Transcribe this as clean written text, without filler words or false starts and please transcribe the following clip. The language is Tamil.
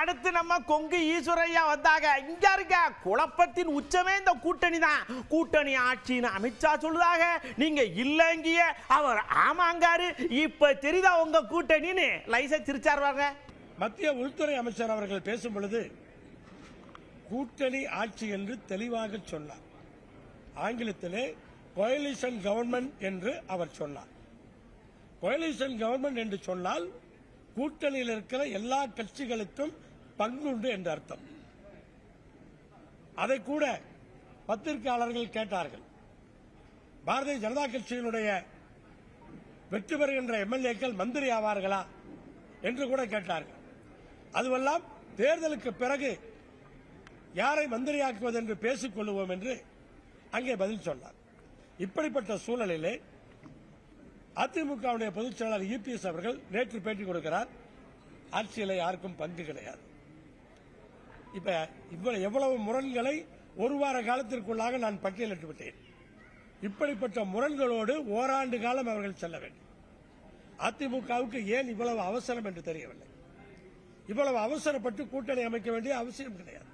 அடுத்து நம்ம கொங்கு ஈஸ்வரையா வந்தாங்க. இங்க இருக்க குழப்பத்தின் உச்சமே இந்த கூட்டணி தான். கூட்டணி ஆட்சின்னு அமித்ஷா சொல்லுதாங்க, நீங்க இல்லங்கிய அவர் ஆமாங்காரு. இப்ப தெரியுதா உங்க கூட்டணின்னு லைசா சிரிச்சாருவாங்க. மத்திய உள்துறை அமைச்சர் அவர்கள் பேசும் பொழுது கூட்டணி ஆட்சி என்று தெளிவாக சொன்னார். ஆங்கிலத்திலே கோயலிஷன் கவர்மெண்ட் என்று அவர் சொன்னார். கோயலிஷன் கவர்மெண்ட் என்று சொன்னால் கூட்டணியில் இருக்கிற எல்லா கட்சிகளுக்கும் பங்குண்டு என்று அர்த்தம். அதை கூட பத்திரிகையாளர்கள் கேட்டார்கள். பாரதிய ஜனதா கட்சியினுடைய வெற்றி பெறுகின்ற எம்எல்ஏக்கள் மந்திரி ஆவார்களா என்று கூட கேட்டார்கள். அதுவெல்லாம் தேர்தலுக்கு பிறகு யாரை மந்திரியாக்குவது என்று பேசிக் கொள்வோம் என்று அங்கே பதில் சொன்னார். இப்படிப்பட்ட சூழலிலே அதிமுகவுடைய பொதுச் செயலாளர் இபிஎஸ் அவர்கள் நேற்று பேட்டி கொடுக்கிறார். ஆட்சியில் யாருக்கும் பங்கு கிடையாது. இப்ப எவ்வளவு முரண்களை ஒரு வார காலத்திற்குள்ளாக நான் பட்டியலிட்டு விட்டேன். இப்படிப்பட்ட முரண்களோடு ஓராண்டு காலம் அவர்கள் செல்ல வேண்டும். அதிமுகவுக்கு ஏன் இவ்வளவு அவசரம் என்று தெரியவில்லை. இவ்வளவு அவசரப்பட்டு கூட்டணி அமைக்க வேண்டிய அவசியம் கிடையாது.